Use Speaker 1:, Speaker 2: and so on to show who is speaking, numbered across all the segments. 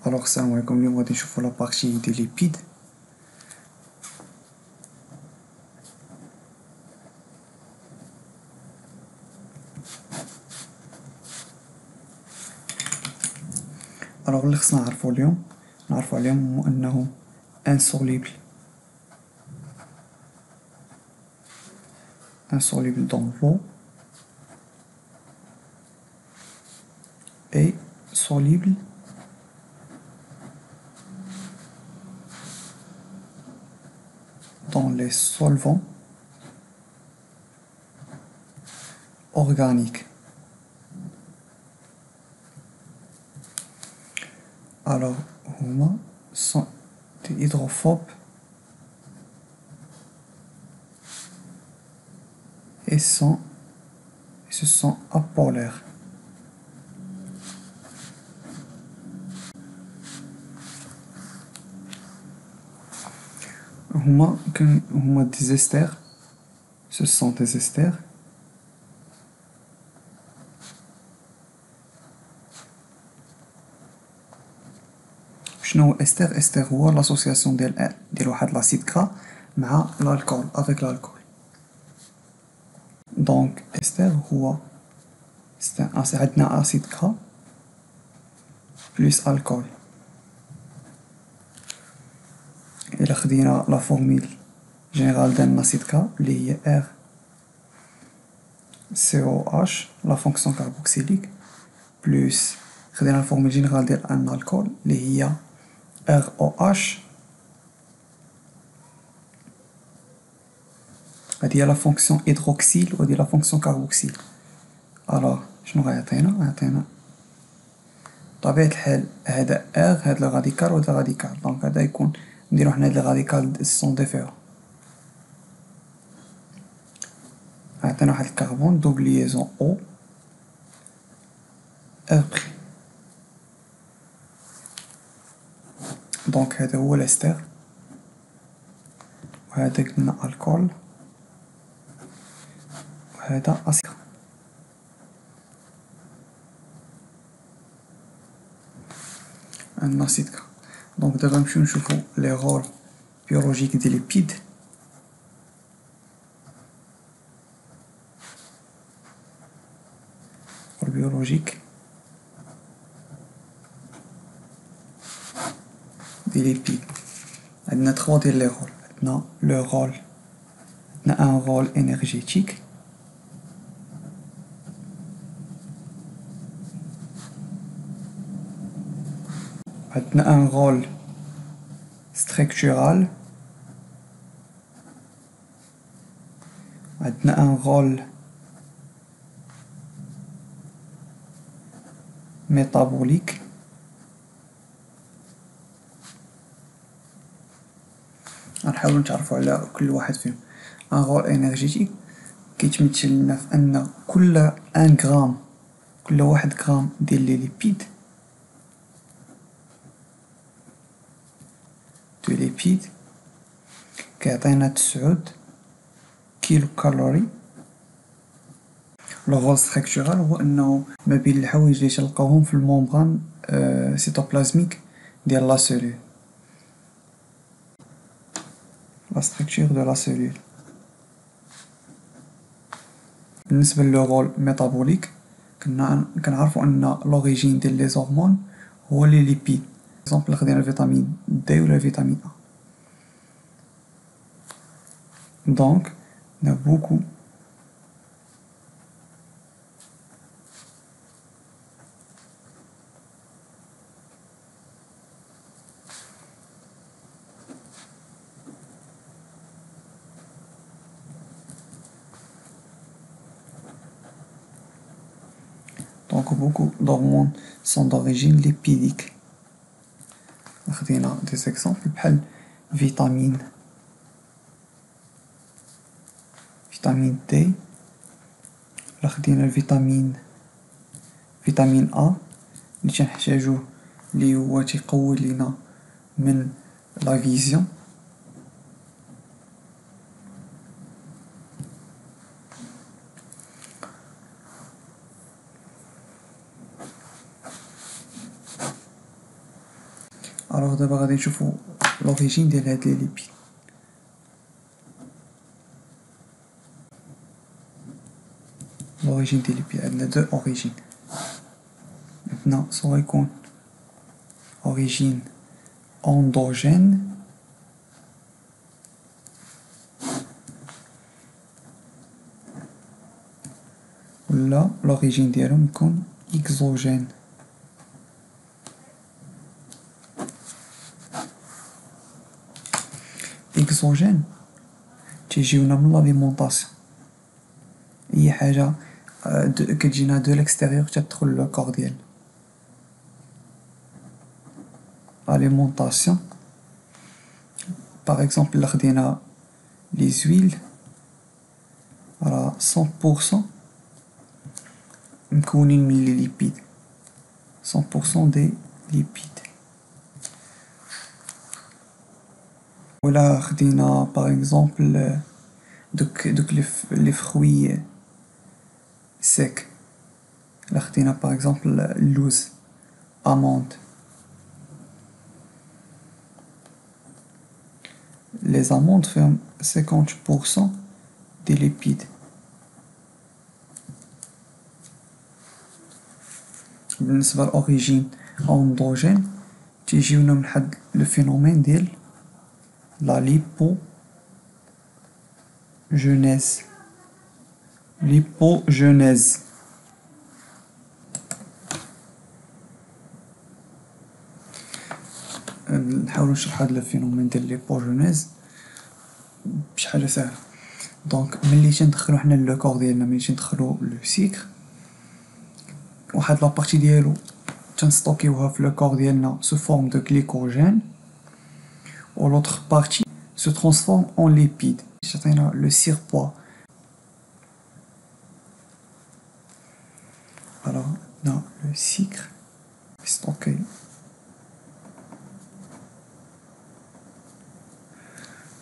Speaker 1: السلام عليكم. اليوم غادي نشوفو لا بارتي دي ليبيد. اللي خصنا نعرفو اليوم هو انه insoluble dans l'eau et soluble dans les solvants organiques. هما sont des hydrophobes et ce sont apolaires. هما des esters. Ce sont des esters شنو هو استر هو لاسوسياسيون ديال واحد لاسيد كرا مع الالكول افيك الالكول. دونك استر هو عندنا اسيد كرا بلس الكول. الا خدينا لا فورميل جينيرال ديال لاسيد كرا اللي هي ار سي او اش لا فونكسيون كاربوكسيليك بلس خدينا لا فورميل جينيرال ديال ان الكول اللي هي ار او اش. هادي هي لا فونكسيون هيدروكسيل وهادي لا فونكسيون كاربوكسيل. شنو غيعطينا بطبيعة الحال هذا ار هاد لو راديكال وهذا راديكال. دونك هذا يكون نديرو حنا هاد لي راديكال سون ديفيرون. عطينا واحد الكربون دوبل ليزون او ار بخي. دونك هذا هو الاستر وهذا قلنا الكول وهذا اسيد. عندنا اسيد كرا. دونك دابا نمشيو نشوفو لي رول بيولوجيك دي ليبيد. بيولوجيك دي ليبيد عندنا 3 ديال لي رول. عندنا لو رول عندنا ان رول انرجيتيك، عندنا ان رول ستركتورال، عندنا ان رول ميتابوليك، غنحاولو نتعرفو على كل واحد فيهم. ان رول انرجيتيك كيتمثل لنا في ان كل ان غرام، كل 1 غرام ديال لي ليبيد كيعطينا 9 كيلو كالوري. لو رول ستركتورال هو انه ما بين الحوايج اللي تلقاوهم في الممبران سيتوبلازميك ديال لا سيلول، لا ستركتور دو لا سيلول. بالنسبه لو رول ميتابوليك كنعرفوا ان لوريجين ديال لي هرمون هو لي ليبيد. اكزومبل خدينا الفيتامين دي ولا الفيتامين ا. دونك نا بوكو d'hormones sont d'origine lipidique. خدينا des exemples بحال فيتامين دي، ولا خدينا فيتامين ا اللي تنحتاجوه اللي هو تيقوي لينا من لا فيزيون. الوغ دابا غادي نشوفو لوريجين ديال هاد لي ليبيد. l'origine des lipides عندنا deux origines. maintenant سواء يكون origine endogène ولا l'origine ديالهم يكون exogène. exogène تيجيونا من l'alimentation، اي حاجه كتجينا دو l'extérieur تدخل لو كور ديالنا. alimentation par exemple الا خدينا لي زويل راه 100% مكونين من لي ليبيد، 100% دي ليبيد. ولا خدينا باغ اكزومبل دوك لي فروي سيك، الا خدينا باغ اكزومبل اللوز اموند، لي زاموند فيهم 50% دي ليبيد. بالنسبه لأوريجين اندوجين تيجيونا من حد لو فينومين ديال لا ليبوجينيز. ليبوجينيز نحاول نشرح هاد الفينومين ديال ليبوجينيز بشي حاجه سهله. دونك ملي تندخلو حنا لو كور ديالنا، ملي تندخلو لو سيكر، واحد لابارتي ديالو تنستوكيوها في لو كور ديالنا سو فورم دو غليكوجين، و لوطر بارتي se transforme en lipides. تعطينا لو سيربوا. alors عندنا لو سيكر ستوكي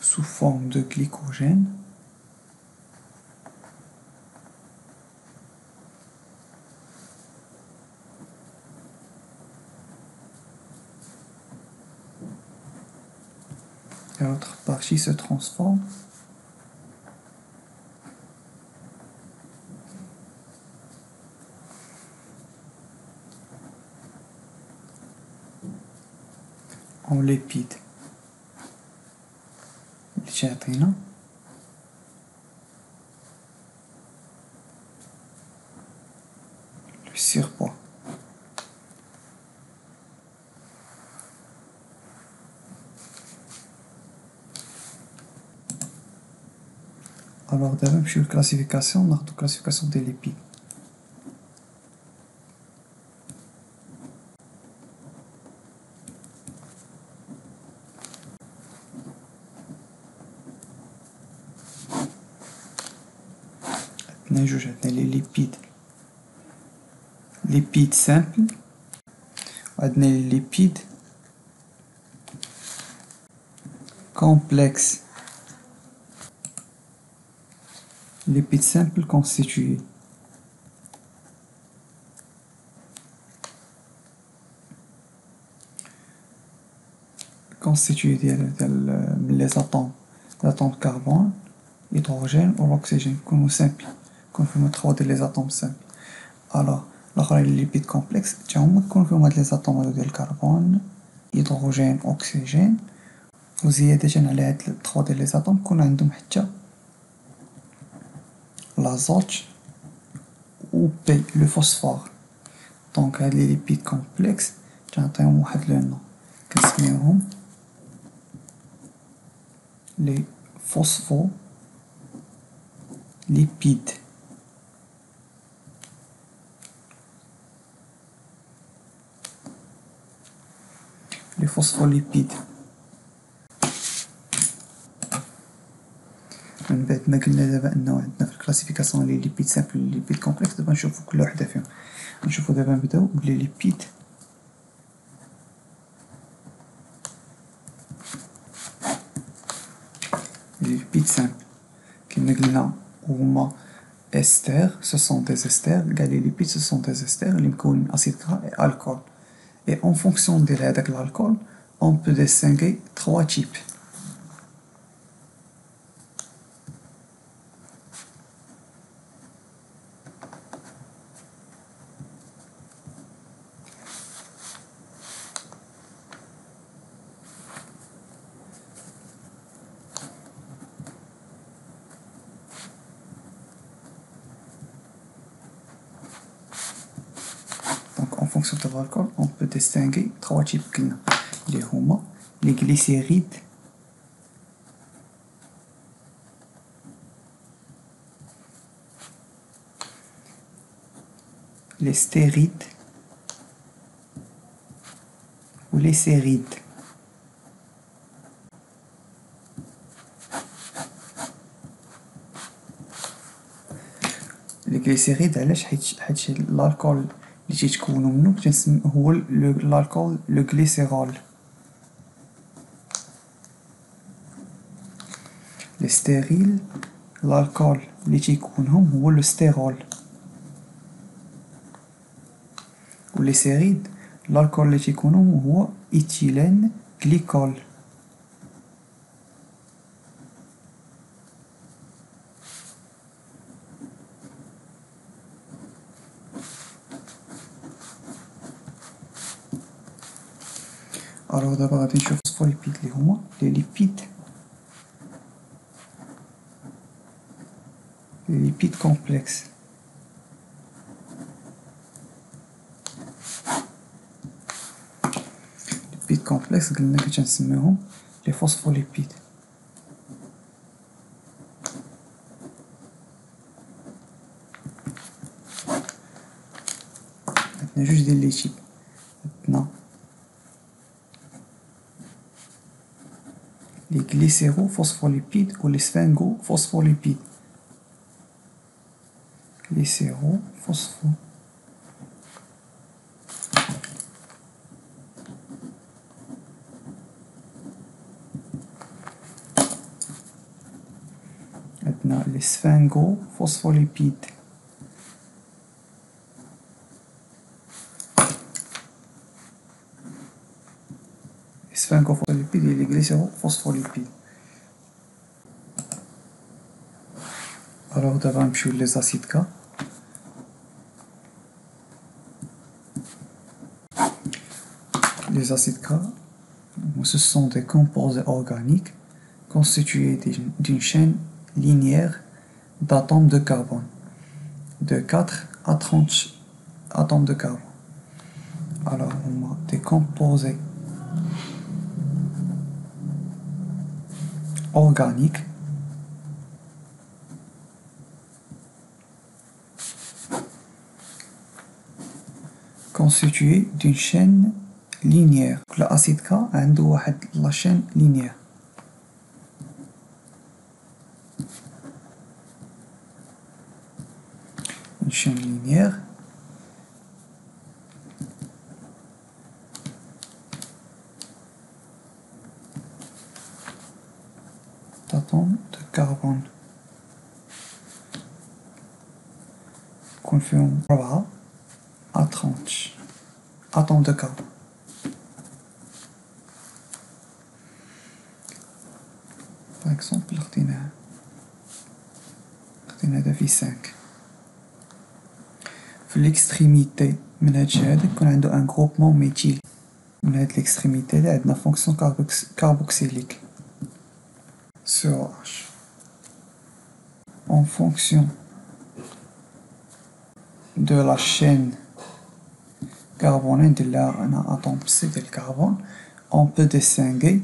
Speaker 1: sous forme de glycogène. Et l'autre partie se transforme en lipides. تعطينا le surpoids. alors دابا نمشيو للكلاسيفيكاسيون، ناخدو كلاسيفيكاسيون دي ليبيد. عندنا جوج، عندنا لي ليبيد سامبل، وعندنا لي ليبيد كومبلكس. lipide simple constitué من les atomes de carbone, hydrogène ou l'oxygène يكونوا simple، يكون فيهم 3 ديال les atomes simple. alors الاخرين les lipides complexes تا هما يكون فيهم هاد les atomes هادو ديال الكربون، هيدروجين، اكسجين، وزيادة على هاد 3 ديال les atomes يكون عندهم حتى l'azote ou P, le phosphore. donc هاد لي ليبيد كومبلكس تنعطيهم واحد لو نو كنسميوهم لي فوسفوليبيد. لي فوسفوليبيد من بعد ما قلنا دابا انه عندنا في الكلاسيفيكاسيون لي ليبيد سامبل لي ليبيد كومبلكس، دابا نشوفو كل وحده فيهم. نشوفو دابا نبداو بلي ليبيد سامبل. كما قلنا هما استر، سو سون دي استر، كاع لي ليبيد سو سون دي استر اللي مكونين اسيد غرا اي الكول. اي اون فونكسيون ديال هذاك الالكول on peut distinguer trois types. En fonction de l'alcool, on peut distinguer trois types clients. Les glycérides, les stérides ou les sérides. Les glycérides علاش حيت الالكول اللي تيتكونوا منه هو الالكول لو glycérol. les stériles الالكول اللي تيكونهم هو لو ستيرول. و les sérides الالكول اللي تيكونهم هو ايثيلين غليكول. Alors d'abord غادي نشوف الفوسفوليبيد اللي هما لي ليبيد كومبلكس. ليبيد كومبلكس قلنا كنسميوهم لي فوسفوليبيد. عندنا جوج ديال لي تيب. عندنا les glycérophospholipides ou les sphingоphospholipides. Maintenant, les sphingophospholipides. Les sphingophospholipides et les glycérophospholipides. Alors, d'abord, on va les acides gras. Les acides gras, ce sont des composés organiques constitués d'une chaîne linéaire d'atomes de carbone, de 4 à 30 atomes de carbone. Alors, on a des composés organiques constitués d'une chaîne linéaire. l'acide K عنده واحد la chaîne linéaire. Une chaîne linéaire d'atomes de carbone. يكون فيهم 4 à 30 atomes de carbone. Par exemple, خدينا هذا في 5. في الاكستريميتي من هاد الشيء هذا يكون عنده ان غروبمون ميثيل. من هاد الاكستريميتي هذا عندنا فونكسيون كاربوكسيليك sur H. En fonction de la chaîne carbonée de un atome C de carbone, on peut distinguer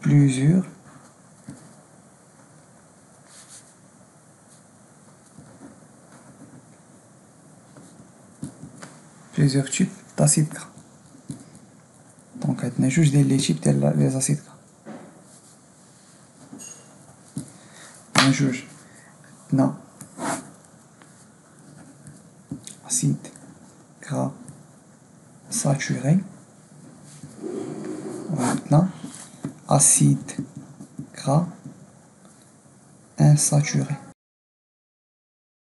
Speaker 1: plusieurs types d'acides gras. Donc عندنا جوج ديال لي تيب ديال لي زاسيد غرا. عندنا جوج. عندنا acide gras saturé وعندنا acide gras insaturé.